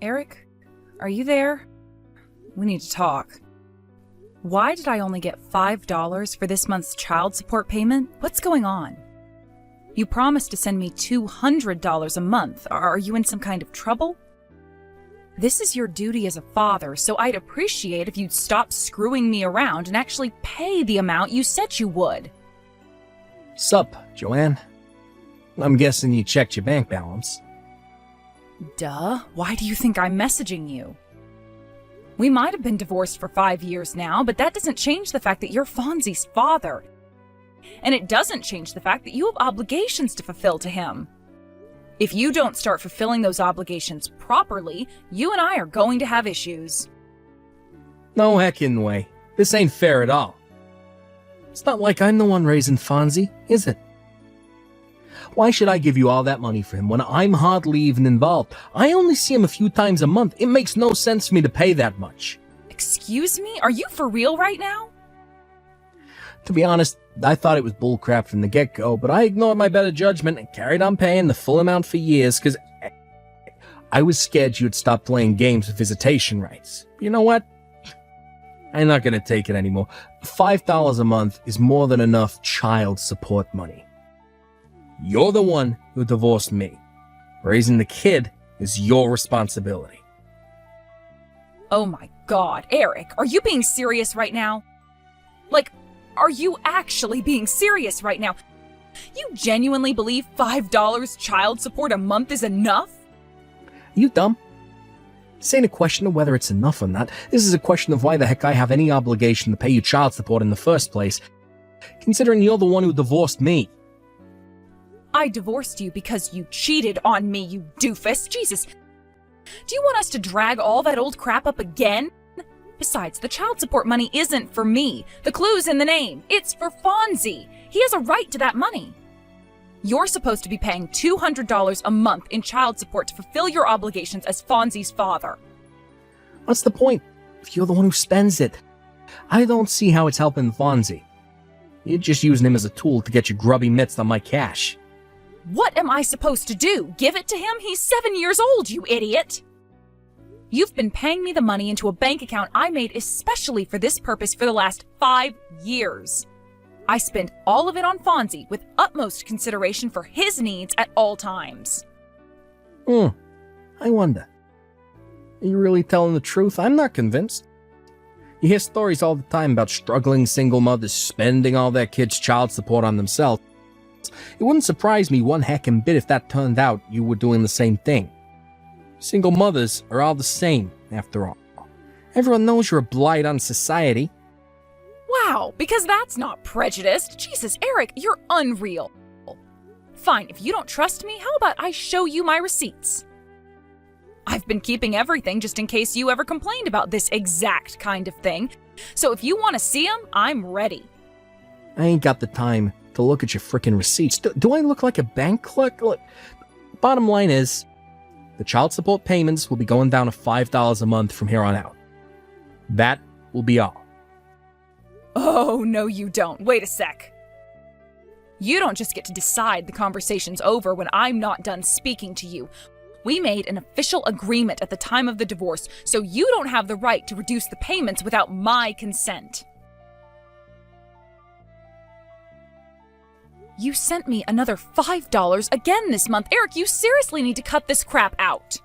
Eric? Are you there? We need to talk. Why did I only get $5 for this month's child support payment? What's going on? You promised to send me $200 a month. Are you in some kind of trouble? This is your duty as a father, so I'd appreciate if you'd stop screwing me around and actually pay the amount you said you would. Sup, Joanne? I'm guessing you checked your bank balance. Duh. Why do you think I'm messaging you? We might have been divorced for 5 years now, but that doesn't change the fact that you're Fonzie's father. And it doesn't change the fact that you have obligations to fulfill to him. If you don't start fulfilling those obligations properly, you and I are going to have issues. No heckin' way. This ain't fair at all. It's not like I'm the one raising Fonzie, is it? Why should I give you all that money for him when I'm hardly even involved? I only see him a few times a month. It makes no sense for me to pay that much. Excuse me? Are you for real right now? To be honest, I thought it was bullcrap from the get-go, but I ignored my better judgment and carried on paying the full amount for years because I was scared you'd stop playing games with visitation rights. You know what? I'm not going to take it anymore. $5 a month is more than enough child support money. You're the one who divorced me. Raising the kid is your responsibility. Oh my God, Eric, are you being serious right now? Like, are you actually being serious right now? You genuinely believe $5 child support a month is enough? Are you dumb? This ain't a question of whether it's enough or not. This is a question of why the heck I have any obligation to pay you child support in the first place, considering you're the one who divorced me. I divorced you because you cheated on me, you doofus. Jesus. Do you want us to drag all that old crap up again? Besides, the child support money isn't for me. The clue's in the name. It's for Fonzie. He has a right to that money. You're supposed to be paying $200 a month in child support to fulfill your obligations as Fonzie's father. What's the point if you're the one who spends it? I don't see how it's helping Fonzie. You're just using him as a tool to get your grubby mitts on my cash. What am I supposed to do? Give it to him? He's 7 years old, you idiot! You've been paying me the money into a bank account I made especially for this purpose for the last 5 years. I spent all of it on Fonzie with utmost consideration for his needs at all times. I wonder. Are you really telling the truth? I'm not convinced. You hear stories all the time about struggling single mothers spending all their kids' child support on themselves. It wouldn't surprise me one heckin' bit if that turned out you were doing the same thing. Single mothers are all the same, after all. Everyone knows you're a blight on society. Wow, because that's not prejudiced. Jesus, Eric, you're unreal. Fine, if you don't trust me, how about I show you my receipts? I've been keeping everything just in case you ever complained about this exact kind of thing. So if you want to see them, I'm ready. I ain't got the time to look at your frickin' receipts. Do I look like a bank clerk? Look, bottom line is, the child support payments will be going down to $5 a month from here on out. That will be all. Oh, no you don't. Wait a sec. You don't just get to decide the conversation's over when I'm not done speaking to you. We made an official agreement at the time of the divorce, so you don't have the right to reduce the payments without my consent. You sent me another $5 again this month. Eric, you seriously need to cut this crap out.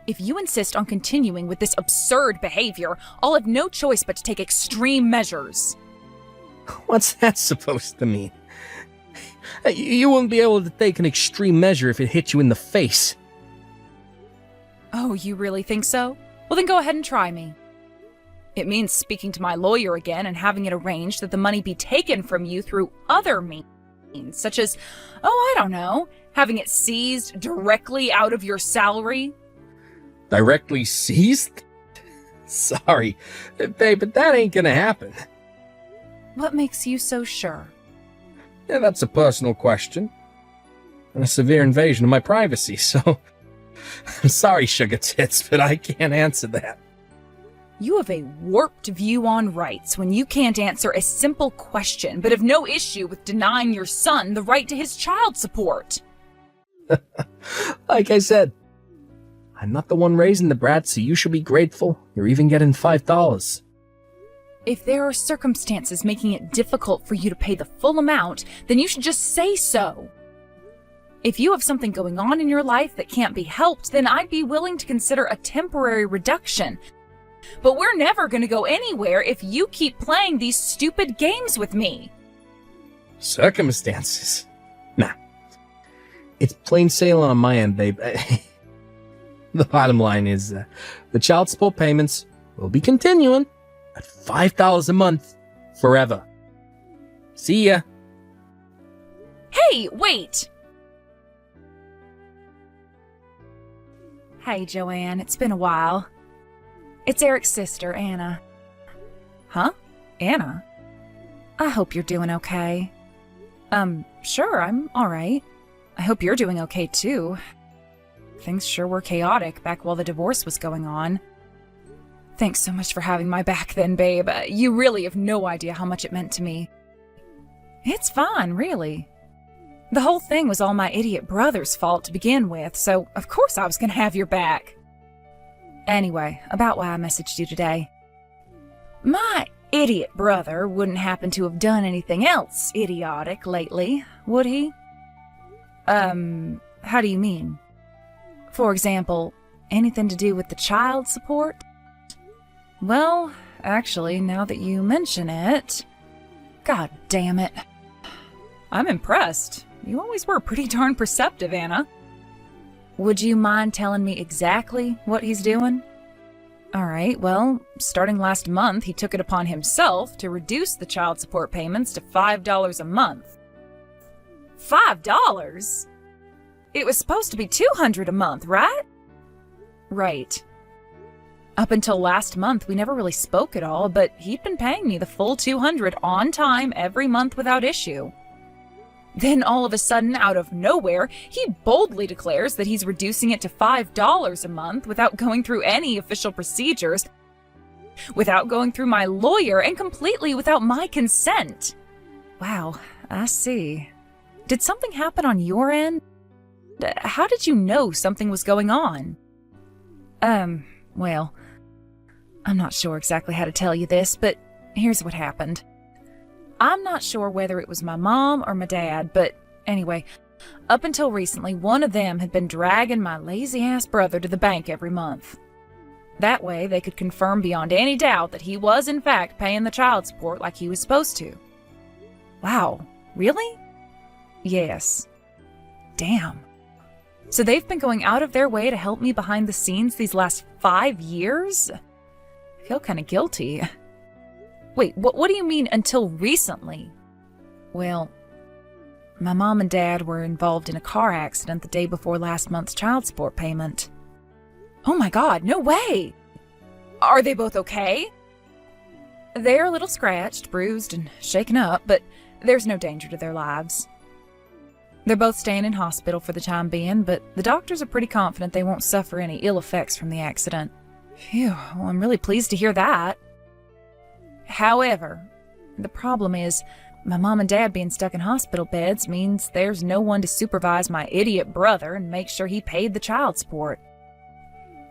If you insist on continuing with this absurd behavior, I'll have no choice but to take extreme measures. What's that supposed to mean? You wouldn't be able to take an extreme measure if it hit you in the face. Oh, you really think so? Well, then go ahead and try me. It means speaking to my lawyer again and having it arranged that the money be taken from you through other means, such as, I don't know, having it seized directly out of your salary. Directly seized? Sorry, babe, but that ain't gonna happen. What makes you so sure? Yeah, that's a personal question. And a severe invasion of my privacy, so... I'm sorry, sugar tits, but I can't answer that. You have a warped view on rights when you can't answer a simple question, but have no issue with denying your son the right to his child support. Like I said, I'm not the one raising the brat, so you should be grateful you're even getting $5. If there are circumstances making it difficult for you to pay the full amount, then you should just say so. If you have something going on in your life that can't be helped, then I'd be willing to consider a temporary reduction. But we're never going to go anywhere if you keep playing these stupid games with me. Circumstances? Nah. It's plain sailing on my end, babe. The bottom line is the child support payments will be continuing at $5 a month forever. See ya. Hey, wait! Hey, Joanne, it's been a while. It's Eric's sister, Anna. Huh? Anna? I hope you're doing okay. Sure, I'm alright. I hope you're doing okay, too. Things sure were chaotic back while the divorce was going on. Thanks so much for having my back then, babe. You really have no idea how much it meant to me. It's fine, really. The whole thing was all my idiot brother's fault to begin with, so of course I was gonna have your back. Anyway, about why I messaged you today. My idiot brother wouldn't happen to have done anything else idiotic lately, would he? How do you mean? For example, anything to do with the child support? Well, actually, now that you mention it... God damn it. I'm impressed. You always were pretty darn perceptive, Anna. Would you mind telling me exactly what he's doing? Alright, well, starting last month, he took it upon himself to reduce the child support payments to $5 a month. $5? It was supposed to be $200 a month, right? Right. Up until last month, we never really spoke at all, but he'd been paying me the full $200 on time every month without issue. Then all of a sudden, out of nowhere, he boldly declares that he's reducing it to $5 a month without going through any official procedures, without going through my lawyer, and completely without my consent. Wow, I see. Did something happen on your end? How did you know something was going on? Well, I'm not sure exactly how to tell you this, but here's what happened. I'm not sure whether it was my mom or my dad, but anyway, up until recently, one of them had been dragging my lazy-ass brother to the bank every month. That way, they could confirm beyond any doubt that he was, in fact, paying the child support like he was supposed to. Wow, really? Yes. Damn. So they've been going out of their way to help me behind the scenes these last 5 years? I feel kind of guilty. Wait, what do you mean until recently? Well, my mom and dad were involved in a car accident the day before last month's child support payment. Oh my God, no way! Are they both okay? They're a little scratched, bruised, and shaken up, but there's no danger to their lives. They're both staying in hospital for the time being, but the doctors are pretty confident they won't suffer any ill effects from the accident. Phew, well, I'm really pleased to hear that. However, the problem is, my mom and dad being stuck in hospital beds means there's no one to supervise my idiot brother and make sure he paid the child support.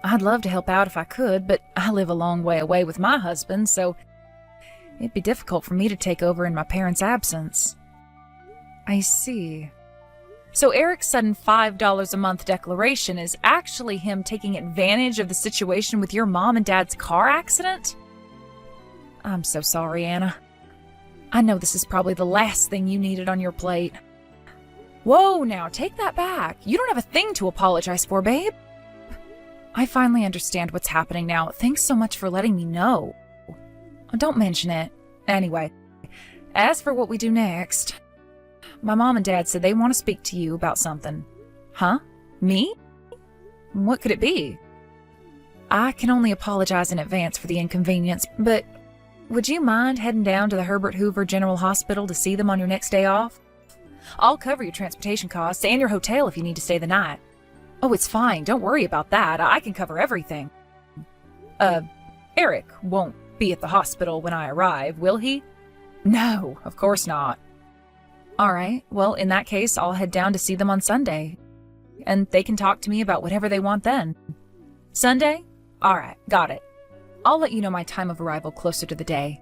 I'd love to help out if I could, but I live a long way away with my husband, so it'd be difficult for me to take over in my parents' absence. I see. So Eric's sudden $5 a month declaration is actually him taking advantage of the situation with your mom and dad's car accident? I'm so sorry, Anna. I know this is probably the last thing you needed on your plate. Whoa, now, take that back. You don't have a thing to apologize for, babe. I finally understand what's happening now. Thanks so much for letting me know. Don't mention it. Anyway, as for what we do next, my mom and dad said they want to speak to you about something. Huh? Me? What could it be? I can only apologize in advance for the inconvenience, but would you mind heading down to the Herbert Hoover General Hospital to see them on your next day off? I'll cover your transportation costs and your hotel if you need to stay the night. Oh, it's fine. Don't worry about that. I can cover everything. Eric won't be at the hospital when I arrive, will he? No, of course not. All right, well, in that case, I'll head down to see them on Sunday, and they can talk to me about whatever they want then. Sunday? Alright, got it. I'll let you know my time of arrival closer to the day.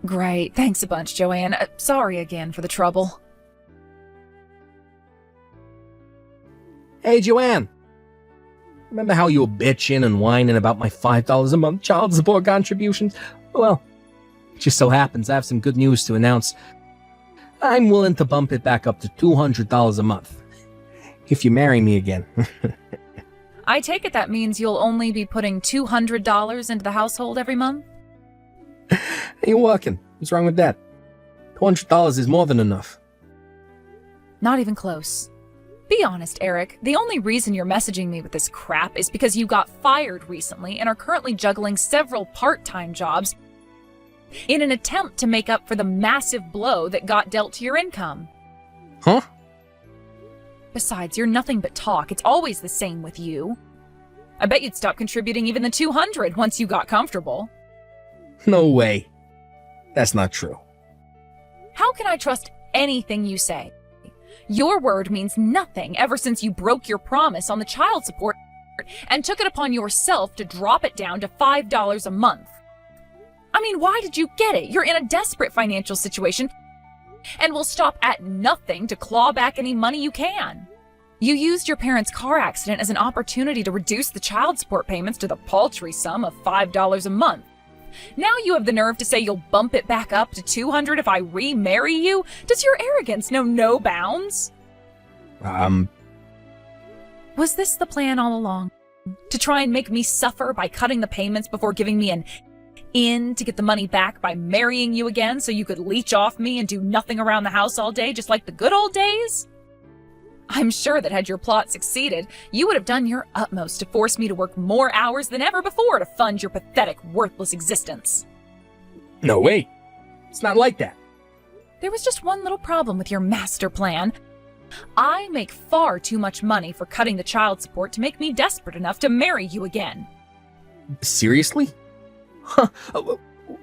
Great, thanks a bunch, Joanne. Sorry again for the trouble. Hey, Joanne. Remember how you were bitching and whining about my $5 a month child support contributions? Well, it just so happens I have some good news to announce. I'm willing to bump it back up to $200 a month. If you marry me again. I take it that means you'll only be putting $200 into the household every month? You're working. What's wrong with that? $200 is more than enough. Not even close. Be honest, Eric. The only reason you're messaging me with this crap is because you got fired recently and are currently juggling several part-time jobs in an attempt to make up for the massive blow that got dealt to your income. Huh? Besides, you're nothing but talk. It's always the same with you. I bet you'd stop contributing even the $200 once you got comfortable. No way. That's not true. How can I trust anything you say? Your word means nothing ever since you broke your promise on the child support and took it upon yourself to drop it down to $5 a month. I mean, why did you get it? You're in a desperate financial situation and will stop at nothing to claw back any money you can. You used your parents' car accident as an opportunity to reduce the child support payments to the paltry sum of $5 a month. Now you have the nerve to say you'll bump it back up to $200 if I remarry you? Does your arrogance know no bounds? Was this the plan all along? To try and make me suffer by cutting the payments before giving me an in to get the money back by marrying you again so you could leech off me and do nothing around the house all day just like the good old days? I'm sure that had your plot succeeded, you would have done your utmost to force me to work more hours than ever before to fund your pathetic, worthless existence. No way. It's not like that. There was just one little problem with your master plan. I make far too much money for cutting the child support to make me desperate enough to marry you again. Seriously? Huh.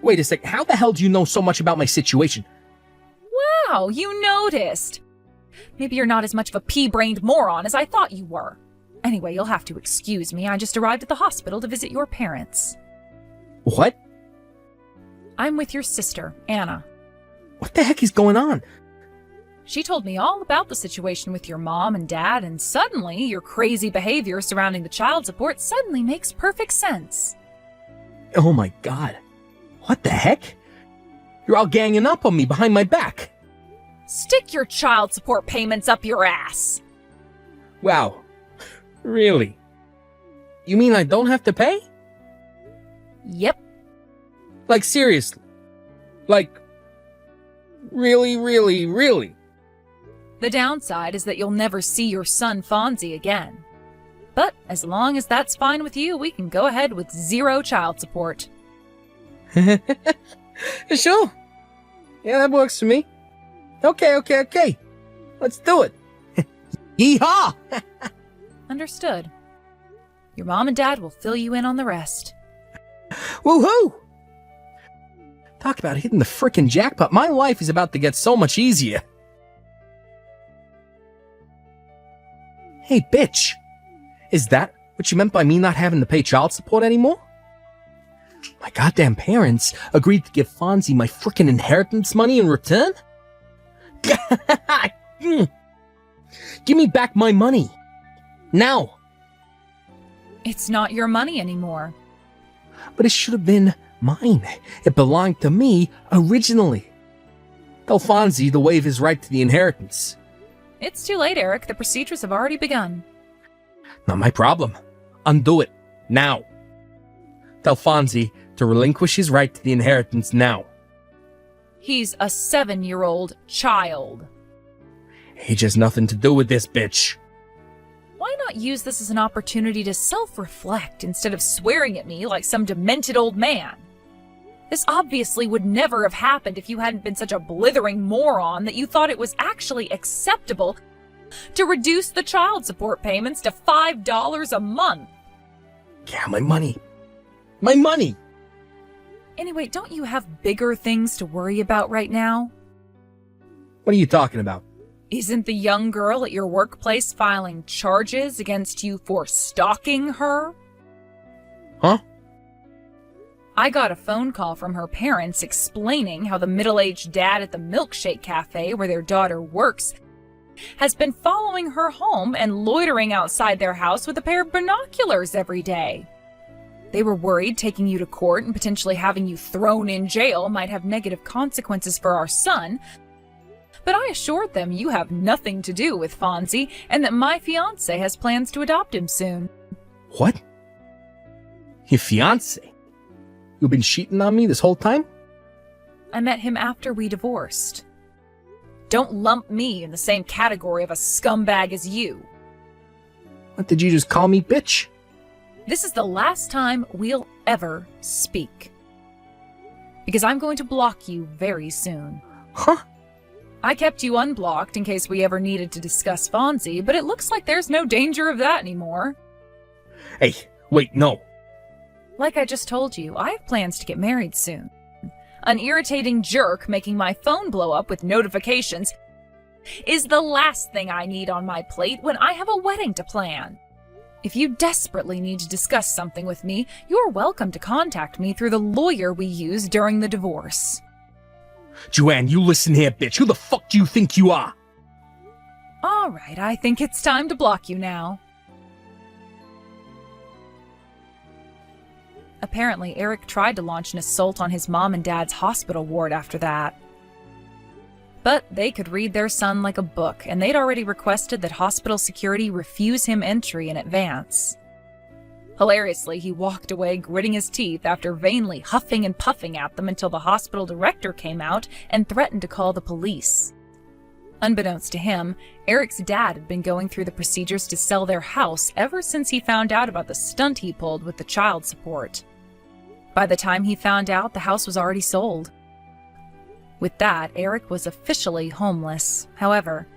Wait a sec. How the hell do you know so much about my situation? Wow, you noticed. Maybe you're not as much of a pea-brained moron as I thought you were. Anyway, you'll have to excuse me. I just arrived at the hospital to visit your parents. What? I'm with your sister, Anna. What the heck is going on? She told me all about the situation with your mom and dad, and suddenly your crazy behavior surrounding the child support suddenly makes perfect sense. Oh my god. What the heck? You're all ganging up on me behind my back. Stick your child support payments up your ass. Wow. Really? You mean I don't have to pay? Yep. Like seriously? Like, really, really, really? The downside is that you'll never see your son Fonzie again. But as long as that's fine with you, we can go ahead with 0 child support. Sure. Yeah, that works for me. Okay. Let's do it. Yeehaw! Understood. Your mom and dad will fill you in on the rest. Woohoo! Talk about hitting the frickin' jackpot. My life is about to get so much easier. Hey, bitch. Is that what you meant by me not having to pay child support anymore? My goddamn parents agreed to give Fonzie my frickin' inheritance money in return? Give me back my money. Now. It's not your money anymore. But it should have been mine. It belonged to me originally. Tell Fonzie to waive his right to the inheritance. It's too late, Eric. The procedures have already begun. Not my problem. Undo it. Now. Tell Fonzie to relinquish his right to the inheritance now. He's a 7-year-old child. Age has nothing to do with this, bitch. Why not use this as an opportunity to self-reflect instead of swearing at me like some demented old man? This obviously would never have happened if you hadn't been such a blithering moron that you thought it was actually acceptable to reduce the child support payments to $5 a month. Yeah, my money. My money! Anyway, don't you have bigger things to worry about right now? What are you talking about? Isn't the young girl at your workplace filing charges against you for stalking her? Huh? I got a phone call from her parents explaining how the middle-aged dad at the milkshake cafe where their daughter works has been following her home and loitering outside their house with a pair of binoculars every day. They were worried taking you to court and potentially having you thrown in jail might have negative consequences for our son, but I assured them you have nothing to do with Fonzie and that my fiancé has plans to adopt him soon. What? Your fiancé? You've been cheating on me this whole time? I met him after we divorced. Don't lump me in the same category of a scumbag as you. What, did you just call me bitch? This is the last time we'll ever speak. Because I'm going to block you very soon. Huh? I kept you unblocked in case we ever needed to discuss Fonzie, but it looks like there's no danger of that anymore. Hey, wait, no. Like I just told you, I have plans to get married soon. An irritating jerk making my phone blow up with notifications is the last thing I need on my plate when I have a wedding to plan. If you desperately need to discuss something with me, you're welcome to contact me through the lawyer we used during the divorce. Joanne, you listen here, bitch. Who the fuck do you think you are? All right, I think it's time to block you now. Apparently, Eric tried to launch an assault on his mom and dad's hospital ward after that. But they could read their son like a book, and they'd already requested that hospital security refuse him entry in advance. Hilariously, he walked away gritting his teeth after vainly huffing and puffing at them until the hospital director came out and threatened to call the police. Unbeknownst to him, Eric's dad had been going through the procedures to sell their house ever since he found out about the stunt he pulled with the child support. By the time he found out, the house was already sold. With that, Eric was officially homeless. However,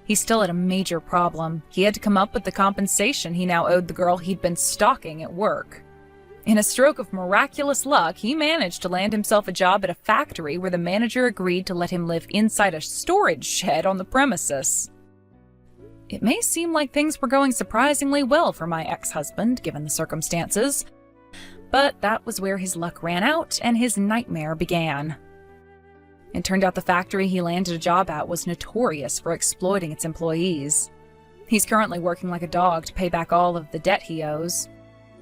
he still had a major problem. He had to come up with the compensation he now owed the girl he'd been stalking at work. In a stroke of miraculous luck, he managed to land himself a job at a factory where the manager agreed to let him live inside a storage shed on the premises. It may seem like things were going surprisingly well for my ex-husband, given the circumstances, but that was where his luck ran out and his nightmare began. It turned out the factory he landed a job at was notorious for exploiting its employees. He's currently working like a dog to pay back all of the debt he owes.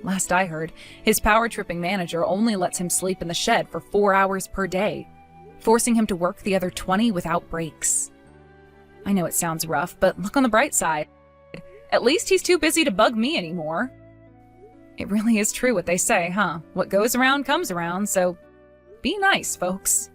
Last I heard, his power-tripping manager only lets him sleep in the shed for 4 hours per day, forcing him to work the other 20 without breaks. I know it sounds rough, but look on the bright side. At least he's too busy to bug me anymore. It really is true what they say, huh? What goes around comes around, so be nice, folks.